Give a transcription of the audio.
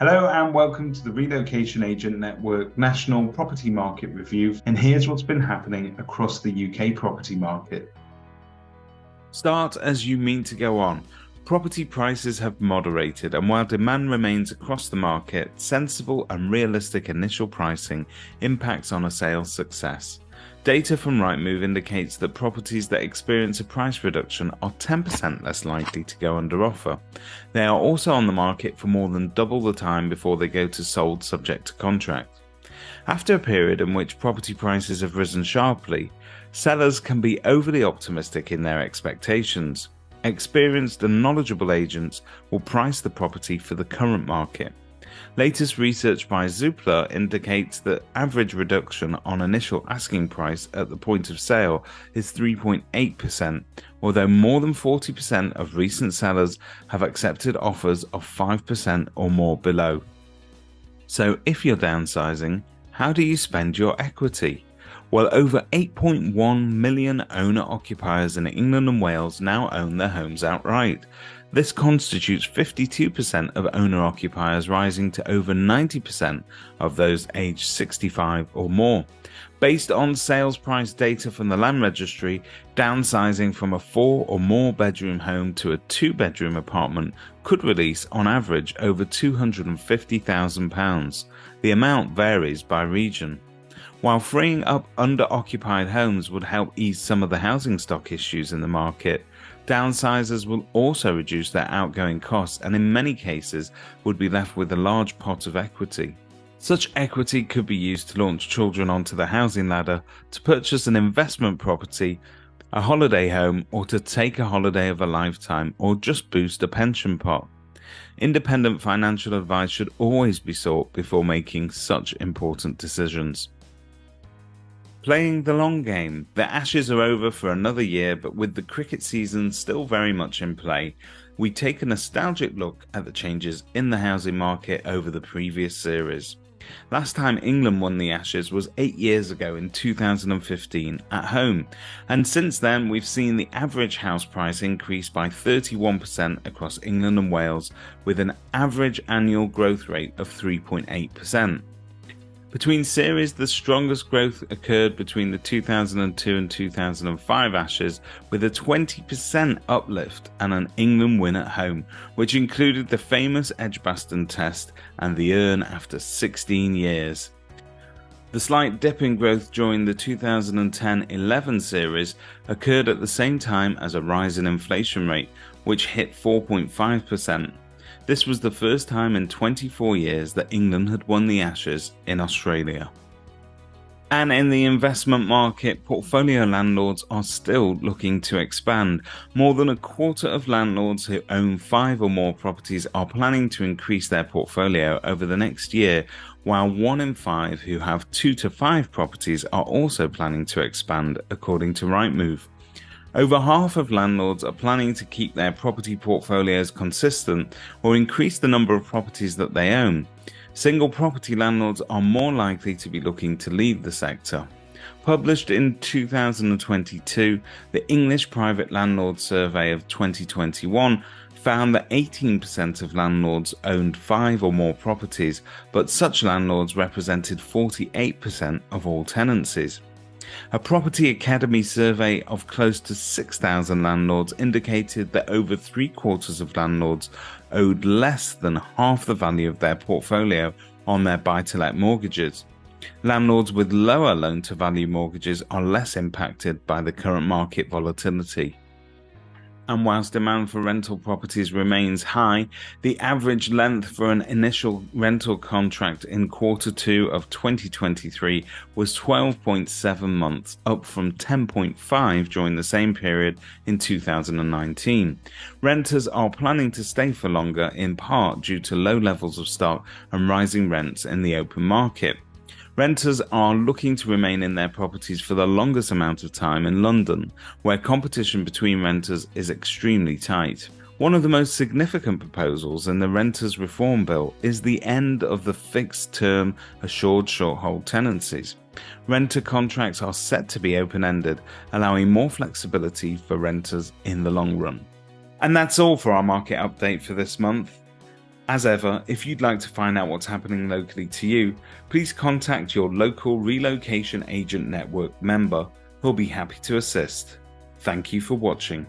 Hello and welcome to the Relocation Agent Network National Property Market Review. And here's what's been happening across the UK property market. Start as you mean to go on. Property prices have moderated, and while demand remains across the market, sensible and realistic initial pricing impacts on a sales success. Data from Rightmove indicates that properties that experience a price reduction are 10% less likely to go under offer. They are also on the market for more than double the time before they go to sold subject to contract. After a period in which property prices have risen sharply, sellers can be overly optimistic in their expectations. Experienced and knowledgeable agents will price the property for the current market. Latest research by Zoopla indicates that average reduction on initial asking price at the point of sale is 3.8%, although more than 40% of recent sellers have accepted offers of 5% or more below. So if you're downsizing, how do you spend your equity? Well, over 8.1 million owner-occupiers in England and Wales now own their homes outright. This constitutes 52% of owner-occupiers, rising to over 90% of those aged 65 or more. Based on sales price data from the Land Registry, downsizing from a 4 or more bedroom home to a 2-bedroom apartment could release on average over £250,000. The amount varies by region. While freeing up under-occupied homes would help ease some of the housing stock issues in the market, downsizers will also reduce their outgoing costs and in many cases would be left with a large pot of equity. Such equity could be used to launch children onto the housing ladder, to purchase an investment property, a holiday home, or to take a holiday of a lifetime, or just boost a pension pot. Independent financial advice should always be sought before making such important decisions. Playing the long game. The Ashes are over for another year, but with the cricket season still very much in play, we take a nostalgic look at the changes in the housing market over the previous series. Last time England won the Ashes was 8 years ago in 2015 at home, and since then we've seen the average house price increase by 31% across England and Wales, with an average annual growth rate of 3.8%. Between series, the strongest growth occurred between the 2002 and 2005 Ashes, with a 20% uplift and an England win at home, which included the famous Edgbaston Test and the urn after 16 years. The slight dip in growth during the 2010-11 series occurred at the same time as a rise in inflation rate, which hit 4.5%. This was the first time in 24 years that England had won the Ashes in Australia. And in the investment market, portfolio landlords are still looking to expand. More than a quarter of landlords who own 5 or more properties are planning to increase their portfolio over the next year, while 1 in 5 who have 2 to 5 properties are also planning to expand, according to Rightmove. Over half of landlords are planning to keep their property portfolios consistent or increase the number of properties that they own. Single property landlords are more likely to be looking to leave the sector. Published in 2022, the English Private Landlord Survey of 2021 found that 18% of landlords owned 5 or more properties, but such landlords represented 48% of all tenancies. A Property Academy survey of close to 6,000 landlords indicated that over 3/4 of landlords owed less than half the value of their portfolio on their buy-to-let mortgages. Landlords with lower loan-to-value mortgages are less impacted by the current market volatility. And whilst demand for rental properties remains high, the average length for an initial rental contract in Q2 of 2023 was 12.7 months, up from 10.5 during the same period in 2019. Renters are planning to stay for longer, in part due to low levels of stock and rising rents in the open market. Renters are looking to remain in their properties for the longest amount of time in London, where competition between renters is extremely tight. One of the most significant proposals in the Renters Reform Bill is the end of the fixed-term assured short-hold tenancies. Renter contracts are set to be open-ended, allowing more flexibility for renters in the long run. And that's all for our market update for this month. As ever, if you'd like to find out what's happening locally to you, please contact your local Relocation Agent Network member who'll be happy to assist. Thank you for watching.